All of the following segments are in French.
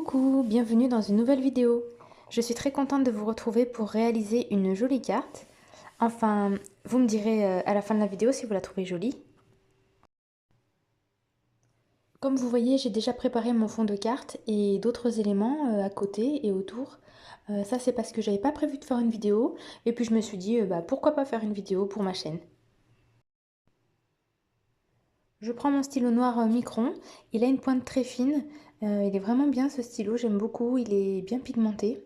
Coucou, bienvenue dans une nouvelle vidéo. Je suis très contente de vous retrouver pour réaliser une jolie carte. Enfin, vous me direz à la fin de la vidéo si vous la trouvez jolie. Comme vous voyez, j'ai déjà préparé mon fond de carte et d'autres éléments à côté et autour. Ça c'est parce que j'avais pas prévu de faire une vidéo et puis je me suis dit pourquoi pas faire une vidéo pour ma chaîne. Je prends mon stylo noir Micron, il a une pointe très fine, il est vraiment bien ce stylo, j'aime beaucoup, il est bien pigmenté.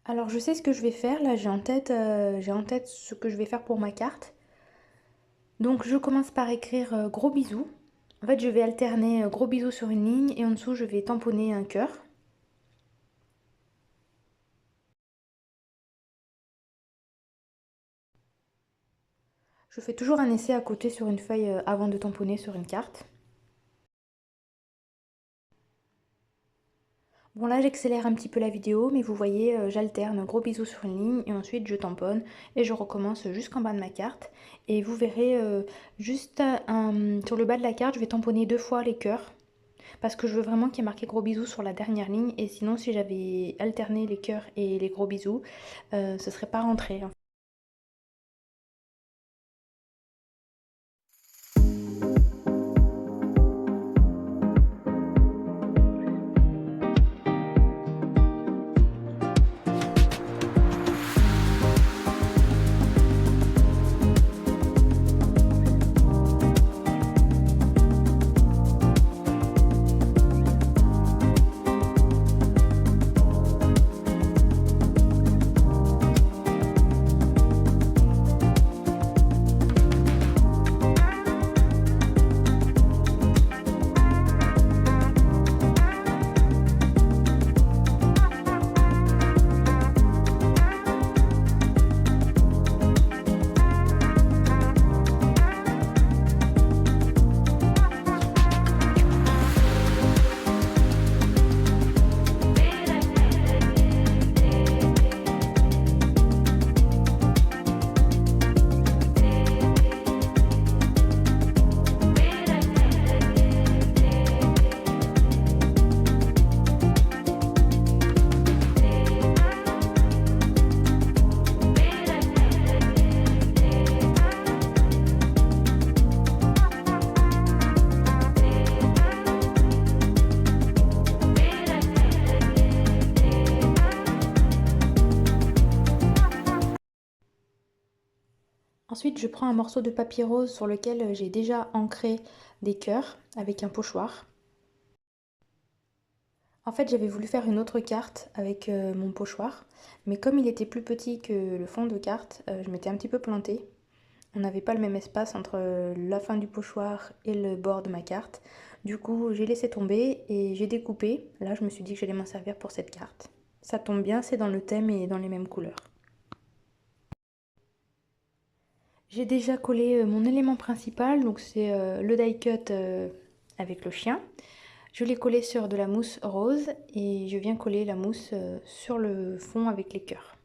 Alors je sais ce que je vais faire, là j'ai en tête ce que je vais faire pour ma carte. Donc je commence par écrire gros bisous. En fait je vais alterner gros bisous sur une ligne et en dessous je vais tamponner un cœur. Je fais toujours un essai à côté sur une feuille avant de tamponner sur une carte. Bon là j'accélère un petit peu la vidéo mais vous voyez j'alterne gros bisous sur une ligne et ensuite je tamponne et je recommence jusqu'en bas de ma carte. Et vous verrez juste sur le bas de la carte je vais tamponner 2 fois les cœurs. Parce que je veux vraiment qu'il y ait marqué gros bisous sur la dernière ligne. Et sinon, si j'avais alterné les cœurs et les gros bisous, ce serait pas rentré. Ensuite, je prends un morceau de papier rose sur lequel j'ai déjà ancré des cœurs avec un pochoir. En fait, j'avais voulu faire une autre carte avec mon pochoir, mais comme il était plus petit que le fond de carte, je m'étais un petit peu plantée. On n'avait pas le même espace entre la fin du pochoir et le bord de ma carte. Du coup, j'ai laissé tomber et j'ai découpé. Là, je me suis dit que j'allais m'en servir pour cette carte. Ça tombe bien, c'est dans le thème et dans les mêmes couleurs. J'ai déjà collé mon élément principal, donc c'est le die cut avec le chien. Je l'ai collé sur de la mousse rose et je viens coller la mousse sur le fond avec les cœurs.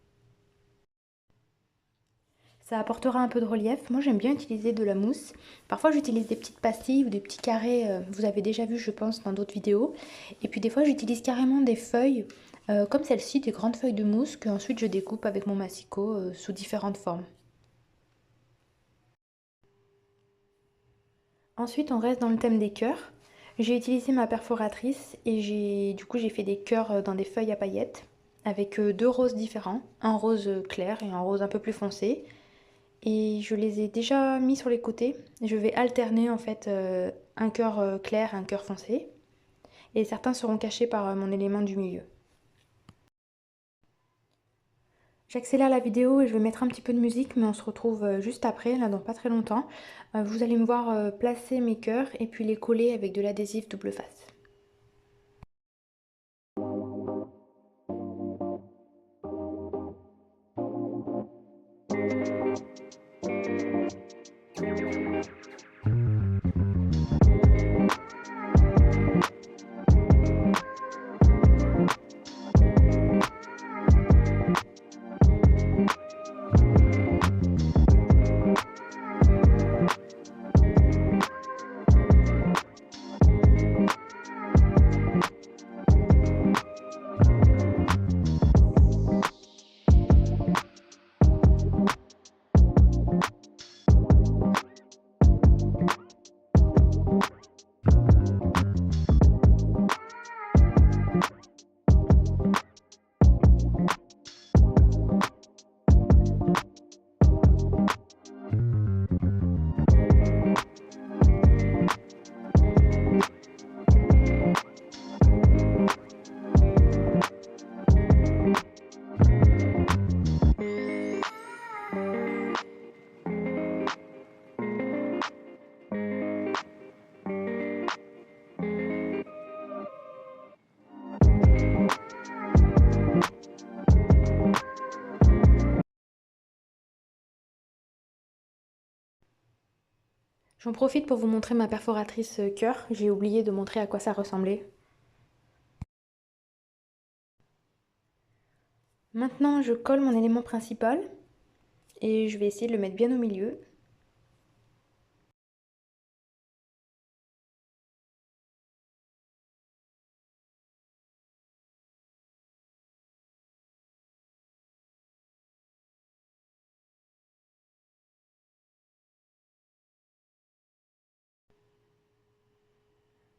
Ça apportera un peu de relief. Moi j'aime bien utiliser de la mousse. Parfois j'utilise des petites pastilles ou des petits carrés, vous avez déjà vu je pense dans d'autres vidéos. Et puis des fois j'utilise carrément des feuilles comme celle-ci, des grandes feuilles de mousse que ensuite je découpe avec mon massicot sous différentes formes. Ensuite, on reste dans le thème des cœurs. J'ai utilisé ma perforatrice et j'ai fait des cœurs dans des feuilles à paillettes avec 2 roses différents, un rose clair et un rose un peu plus foncé. Et je les ai déjà mis sur les côtés. Je vais alterner en fait un cœur clair et un cœur foncé. Et certains seront cachés par mon élément du milieu. J'accélère la vidéo et je vais mettre un petit peu de musique, mais on se retrouve juste après, là dans pas très longtemps. Vous allez me voir placer mes cœurs et puis les coller avec de l'adhésif double face. J'en profite pour vous montrer ma perforatrice cœur. J'ai oublié de montrer à quoi ça ressemblait. Maintenant, je colle mon élément principal et je vais essayer de le mettre bien au milieu.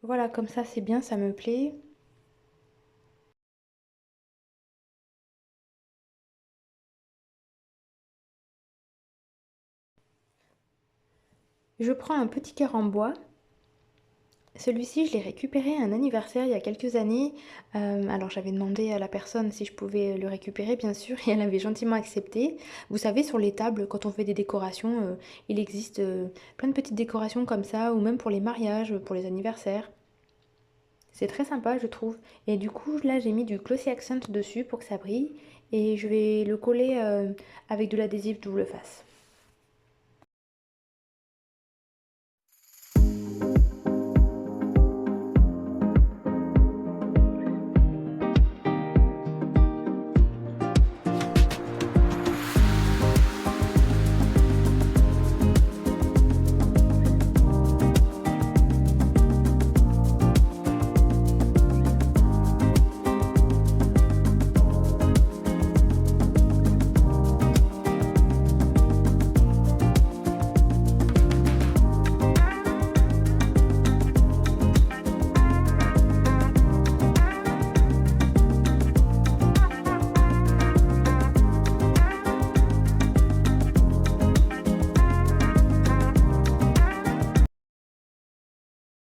Voilà, comme ça c'est bien, ça me plaît. Je prends un petit cœur en bois. Celui-ci, je l'ai récupéré à un anniversaire il y a quelques années. Alors j'avais demandé à la personne si je pouvais le récupérer, bien sûr, et elle avait gentiment accepté. Vous savez, sur les tables, quand on fait des décorations, il existe plein de petites décorations comme ça, ou même pour les mariages, pour les anniversaires. C'est très sympa, je trouve. Et du coup, là, j'ai mis du glossy accent dessus pour que ça brille. Et je vais le coller avec de l'adhésif double face.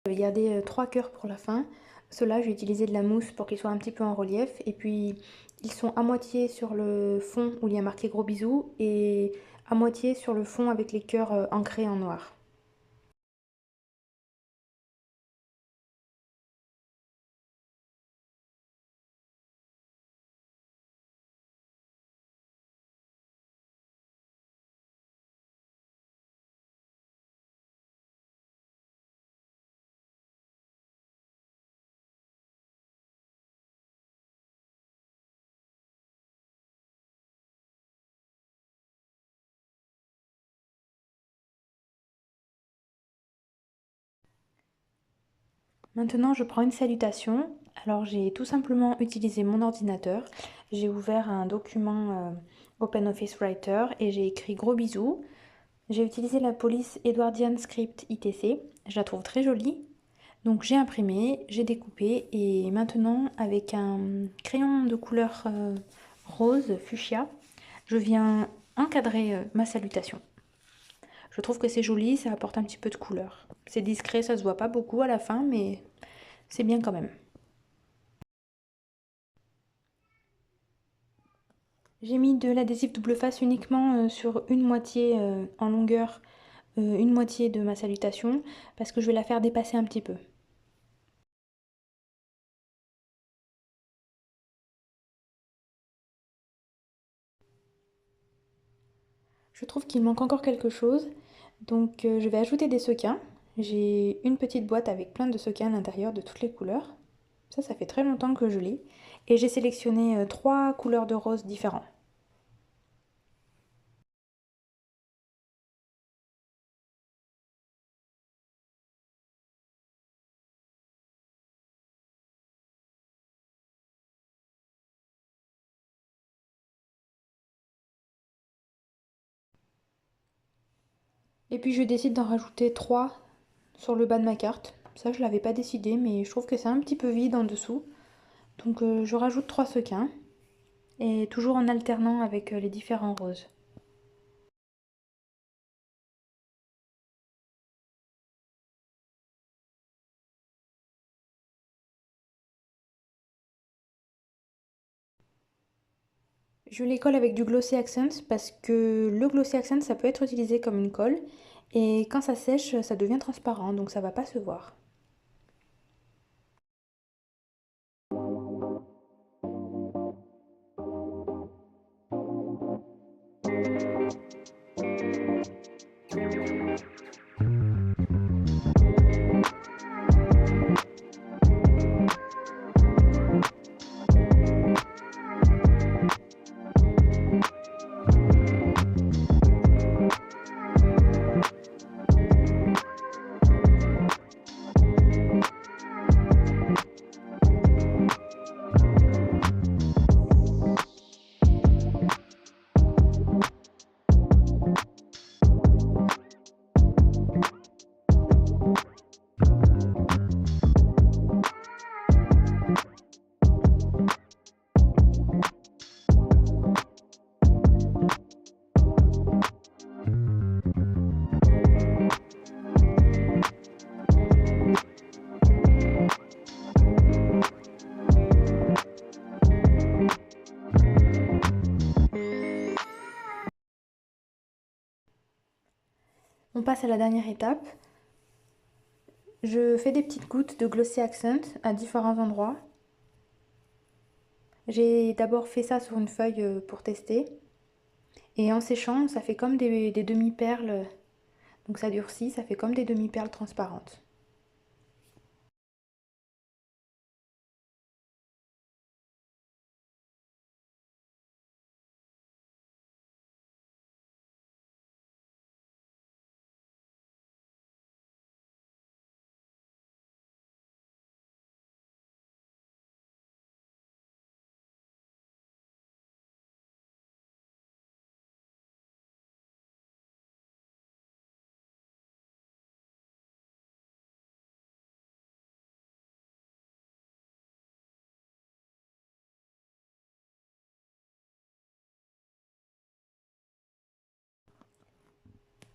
Je vais garder 3 cœurs pour la fin. Ceux-là, je vais utiliser de la mousse pour qu'ils soient un petit peu en relief. Et puis, ils sont à moitié sur le fond où il y a marqué gros bisous et à moitié sur le fond avec les cœurs ancrés en noir. Maintenant, je prends une salutation. Alors, j'ai tout simplement utilisé mon ordinateur. J'ai ouvert un document OpenOffice Writer et j'ai écrit gros bisous. J'ai utilisé la police Edwardian Script ITC. Je la trouve très jolie. Donc j'ai imprimé, j'ai découpé et maintenant avec un crayon de couleur rose fuchsia, je viens encadrer ma salutation. Je trouve que c'est joli, ça apporte un petit peu de couleur. C'est discret, ça se voit pas beaucoup à la fin, mais c'est bien quand même. J'ai mis de l'adhésif double face uniquement sur une moitié en longueur, une moitié de ma salutation, parce que je vais la faire dépasser un petit peu. Je trouve qu'il manque encore quelque chose, donc je vais ajouter des sequins. J'ai une petite boîte avec plein de sequins à l'intérieur de toutes les couleurs. Ça fait très longtemps que je l'ai. Et j'ai sélectionné 3 couleurs de rose différents. Et puis je décide d'en rajouter 3 sur le bas de ma carte. Ça, je l'avais pas décidé, mais je trouve que c'est un petit peu vide en dessous. Donc je rajoute 3 sequins. Et toujours en alternant avec les différents roses. Je les colle avec du Glossy Accents parce que le Glossy Accent, ça peut être utilisé comme une colle. Et quand ça sèche, ça devient transparent, donc ça va pas se voir. On passe à la dernière étape. Je fais des petites gouttes de Glossy Accent à différents endroits. J'ai d'abord fait ça sur une feuille pour tester. Et en séchant, ça fait comme des demi-perles. Donc ça durcit, ça fait comme des demi-perles transparentes.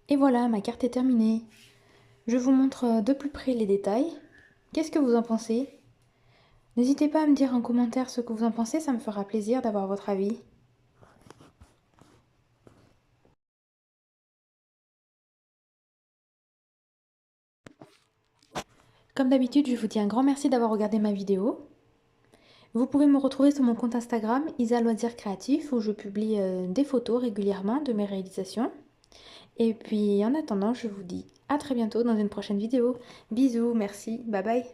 Et voilà, ma carte est terminée. Je vous montre de plus près les détails. Qu'est-ce que vous en pensez? N'hésitez pas à me dire en commentaire ce que vous en pensez, ça me fera plaisir d'avoir votre avis. Comme d'habitude, je vous dis un grand merci d'avoir regardé ma vidéo. Vous pouvez me retrouver sur mon compte Instagram, Isa Loisirs Créatifs, où je publie des photos régulièrement de mes réalisations. Et puis en attendant, je vous dis à très bientôt dans une prochaine vidéo. Bisous, merci, bye bye.